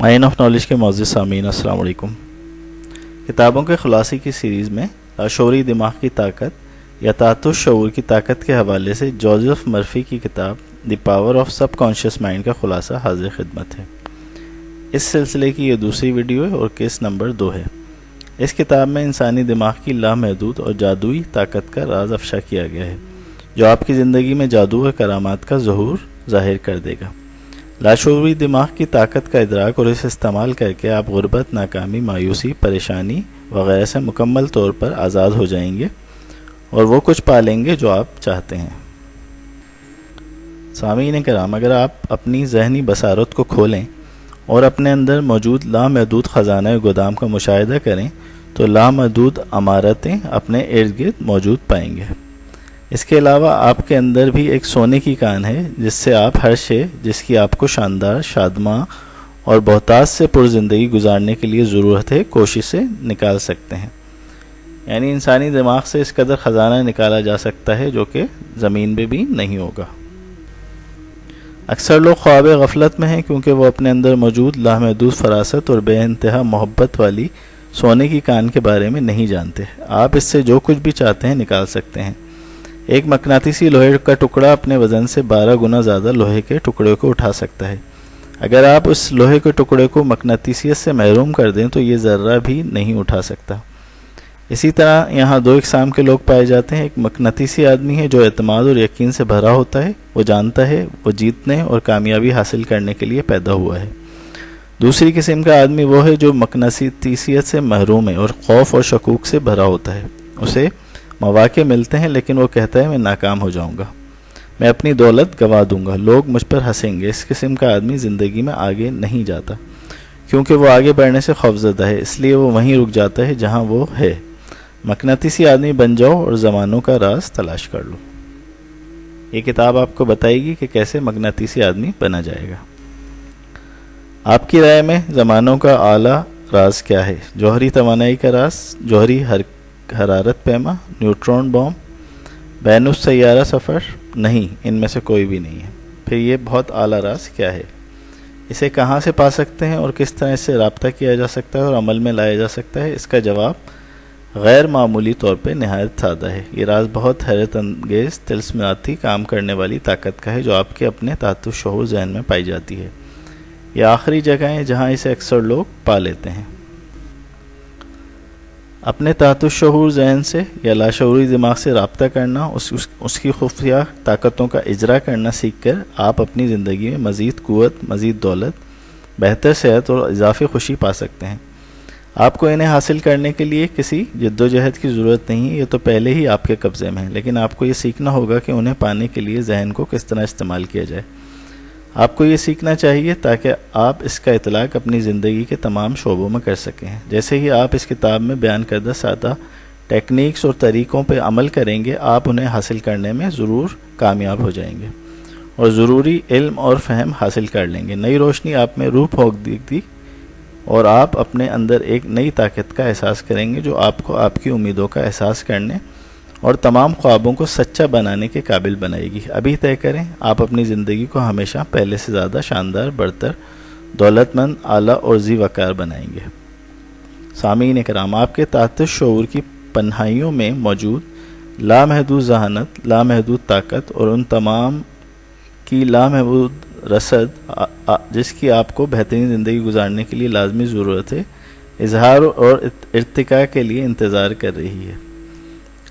آئین of knowledge کے معزز سامعین السلام علیکم۔ کتابوں کے خلاصے کی سیریز میں لاشعوری دماغ کی طاقت یا تحت الشعور کی طاقت کے حوالے سے جوزف مرفی کی کتاب the power of sub conscious mind کا خلاصہ حاضر خدمت ہے۔ اس سلسلے کی یہ دوسری ویڈیو ہے اور کیس نمبر 2 ہے۔ اس کتاب میں انسانی دماغ کی لامحدود اور جادوئی طاقت کا راز افشا کیا گیا ہے جو آپ کی زندگی میں جادو و کرامات کا ظہور ظاہر کر دے گا۔ لاشعوری دماغ کی طاقت کا ادراک اور اسے استعمال کر کے آپ غربت، ناکامی، مایوسی، پریشانی وغیرہ سے مکمل طور پر آزاد ہو جائیں گے اور وہ کچھ پا لیں گے جو آپ چاہتے ہیں۔ سامعین کرام، اگر آپ اپنی ذہنی بصارت کو کھولیں اور اپنے اندر موجود لامحدود خزانہ گودام کا مشاہدہ کریں تو لامحدود امارتیں اپنے ارد گرد موجود پائیں گے۔ اس کے علاوہ آپ کے اندر بھی ایک سونے کی کان ہے جس سے آپ ہر شے جس کی آپ کو شاندار، شادماں اور بہتاز سے پر زندگی گزارنے کے لیے ضرورت ہے کوشش سے نکال سکتے ہیں۔ یعنی انسانی دماغ سے اس قدر خزانہ نکالا جا سکتا ہے جو کہ زمین پہ بھی نہیں ہوگا۔ اکثر لوگ خواب غفلت میں ہیں کیونکہ وہ اپنے اندر موجود لامحدود فراست اور بے انتہا محبت والی سونے کی کان کے بارے میں نہیں جانتے۔ آپ اس سے جو کچھ بھی چاہتے ہیں نکال سکتے ہیں۔ ایک مقناطیسی لوہے کا ٹکڑا اپنے وزن سے 12 گنا زیادہ لوہے کے ٹکڑے کو اٹھا سکتا ہے۔ اگر آپ اس لوہے کے ٹکڑے کو مقناطیسیت سے محروم کر دیں تو یہ ذرہ بھی نہیں اٹھا سکتا۔ اسی طرح یہاں 2 اقسام کے لوگ پائے جاتے ہیں۔ ایک مقناطیسی آدمی ہے جو اعتماد اور یقین سے بھرا ہوتا ہے، وہ جانتا ہے وہ جیتنے اور کامیابی حاصل کرنے کے لیے پیدا ہوا ہے۔ دوسری قسم کا آدمی وہ ہے جو مقناطیسیت سے محروم ہے اور خوف اور شکوک سے بھرا ہوتا ہے۔ اسے مواقع ملتے ہیں لیکن وہ کہتا ہے میں ناکام ہو جاؤں گا، میں اپنی دولت گنوا دوں گا، لوگ مجھ پر ہنسیں گے۔ اس قسم کا آدمی زندگی میں آگے نہیں جاتا کیونکہ وہ آگے بڑھنے سے خوفزدہ ہے، اس لیے وہ وہیں رک جاتا ہے جہاں وہ ہے۔ مقناطیسی آدمی بن جاؤ اور زمانوں کا راز تلاش کر لو۔ یہ کتاب آپ کو بتائے گی کہ کیسے مقناطیسی آدمی بنا جائے گا۔ آپ کی رائے میں زمانوں کا اعلیٰ راز کیا ہے؟ جوہری توانائی کا راز، جوہری حرارت پیما، نیوٹرون بم، بین السیارہ سفر؟ نہیں، ان میں سے کوئی بھی نہیں ہے۔ پھر یہ بہت اعلیٰ راز کیا ہے؟ اسے کہاں سے پا سکتے ہیں اور کس طرح اس سے رابطہ کیا جا سکتا ہے اور عمل میں لایا جا سکتا ہے؟ اس کا جواب غیر معمولی طور پہ نہایت سادہ ہے۔ یہ راز بہت حیرت انگیز طلسماتی کام کرنے والی طاقت کا ہے جو آپ کے اپنے تحت الشعور ذہن میں پائی جاتی ہے۔ یہ آخری جگہ ہے جہاں اسے اکثر لوگ پا لیتے ہیں۔ اپنے تحت الشعور ذہن سے یا لاشعوری دماغ سے رابطہ کرنا، اس کی خفیہ طاقتوں کا اجرا کرنا سیکھ کر آپ اپنی زندگی میں مزید قوت، مزید دولت، بہتر صحت اور اضافی خوشی پا سکتے ہیں۔ آپ کو انہیں حاصل کرنے کے لیے کسی جدوجہد کی ضرورت نہیں ہے، یہ تو پہلے ہی آپ کے قبضے میں ہیں، لیکن آپ کو یہ سیکھنا ہوگا کہ انہیں پانے کے لیے ذہن کو کس طرح استعمال کیا جائے۔ آپ کو یہ سیکھنا چاہیے تاکہ آپ اس کا اطلاق اپنی زندگی کے تمام شعبوں میں کر سکیں۔ جیسے ہی آپ اس کتاب میں بیان کردہ سادہ ٹیکنیکس اور طریقوں پہ عمل کریں گے، آپ انہیں حاصل کرنے میں ضرور کامیاب ہو جائیں گے اور ضروری علم اور فہم حاصل کر لیں گے۔ نئی روشنی آپ میں روپ ہو دیکھتی اور آپ اپنے اندر ایک نئی طاقت کا احساس کریں گے جو آپ کو آپ کی امیدوں کا احساس کرنے اور تمام خوابوں کو سچا بنانے کے قابل بنائے گی۔ ابھی طے کریں، آپ اپنی زندگی کو ہمیشہ پہلے سے زیادہ شاندار، برتر، دولت مند، اعلیٰ اور ذی وقار بنائیں گے۔ سامعین کرام، آپ کے تحت شعور کی پنہائیوں میں موجود لامحدود ذہانت، لامحدود طاقت اور ان تمام کی لامحدود رصد جس کی آپ کو بہترین زندگی گزارنے کے لیے لازمی ضرورت ہے، اظہار اور ارتقاء کے لیے انتظار کر رہی ہے۔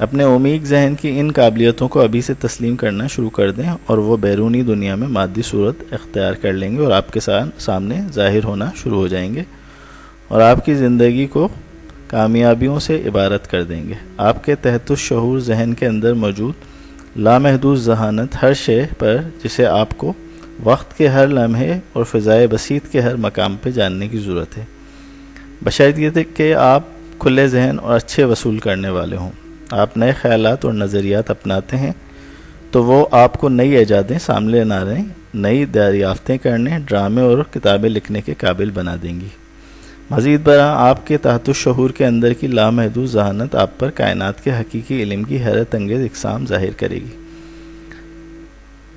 اپنے عمیق ذہن کی ان قابلیتوں کو ابھی سے تسلیم کرنا شروع کر دیں اور وہ بیرونی دنیا میں مادی صورت اختیار کر لیں گے اور آپ کے سامنے ظاہر ہونا شروع ہو جائیں گے اور آپ کی زندگی کو کامیابیوں سے عبارت کر دیں گے۔ آپ کے تحت الشعور ذہن کے اندر موجود لامحدود ذہانت ہر شے پر جسے آپ کو وقت کے ہر لمحے اور فضائے بسیط کے ہر مقام پہ جاننے کی ضرورت ہے، بشرطیہ کہ آپ کھلے ذہن اور اچھے وصول کرنے والے ہوں۔ آپ نئے خیالات اور نظریات اپناتے ہیں تو وہ آپ کو نئی ایجادیں سامنے لانے، نئی دریافتیں کرنے، ڈرامے اور کتابیں لکھنے کے قابل بنا دیں گی۔ مزید برآں آپ کے تحت الشعور کے اندر کی لامحدود ذہانت آپ پر کائنات کے حقیقی علم کی حیرت انگیز اقسام ظاہر کرے گی۔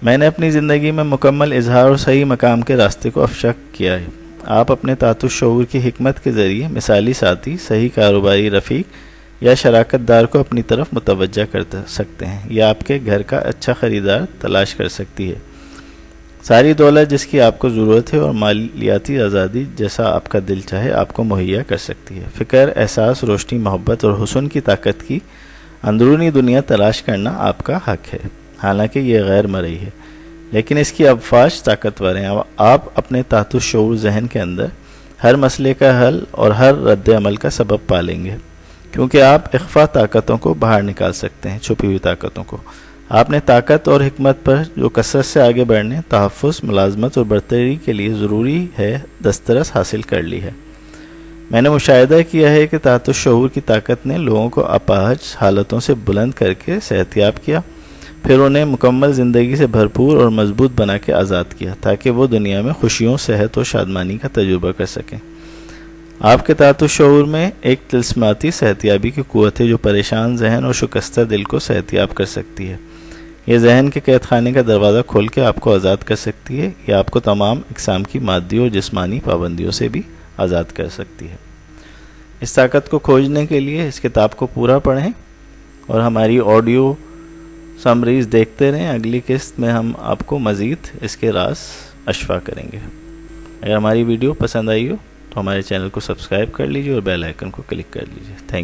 میں نے اپنی زندگی میں مکمل اظہار اور صحیح مقام کے راستے کو افشا کیا ہے آپ اپنے تحت الشعور کی حکمت کے ذریعے مثالی ساتھی، صحیح کاروباری رفیق یا شراکت دار کو اپنی طرف متوجہ کر سکتے ہیں، یا آپ کے گھر کا اچھا خریدار تلاش کر سکتی ہے۔ ساری دولت جس کی آپ کو ضرورت ہے اور مالیاتی آزادی جیسا آپ کا دل چاہے آپ کو مہیا کر سکتی ہے۔ فکر، احساس، روشنی، محبت اور حسن کی طاقت کی اندرونی دنیا تلاش کرنا آپ کا حق ہے، حالانکہ یہ غیر مرئی ہے، لیکن اس کی افواج طاقتور ہیں۔ آپ اپنے تحت الشعور ذہن کے اندر ہر مسئلے کا حل اور ہر رد عمل کا سبب پالیں گے، کیونکہ آپ اخفا طاقتوں کو باہر نکال سکتے ہیں، چھپی ہوئی طاقتوں کو۔ آپ نے طاقت اور حکمت پر جو کثرت سے آگے بڑھنے، تحفظ، ملازمت اور برتری کے لیے ضروری ہے دسترس حاصل کر لی ہے۔ میں نے مشاہدہ کیا ہے کہ تحت الشعور کی طاقت نے لوگوں کو اپاہج حالتوں سے بلند کر کے صحتیاب کیا، پھر انہیں مکمل زندگی سے بھرپور اور مضبوط بنا کے آزاد کیا، تاکہ وہ دنیا میں خوشیوں، صحت اور شادمانی کا تجربہ کر سکیں۔ آپ کے تحت الشعور میں ایک طلسماتی صحتیابی کی قوت ہے جو پریشان ذہن اور شکستہ دل کو صحتیاب کر سکتی ہے۔ یہ ذہن کے قید خانے کا دروازہ کھول کے آپ کو آزاد کر سکتی ہے، یا آپ کو تمام اقسام کی مادی اور جسمانی پابندیوں سے بھی آزاد کر سکتی ہے۔ اس طاقت کو کھوجنے کے لیے اس کتاب کو پورا پڑھیں اور ہماری آڈیو سمریز دیکھتے رہیں۔ اگلی قسط میں ہم آپ کو مزید اس کے راز اشفا کریں گے۔ اگر ہماری ویڈیو پسند آئی ہو تو ہمارے چینل کو سبسکرائب کر لیجیے اور بیل آئیکن کو کلک کر لیجیے۔ Thank you.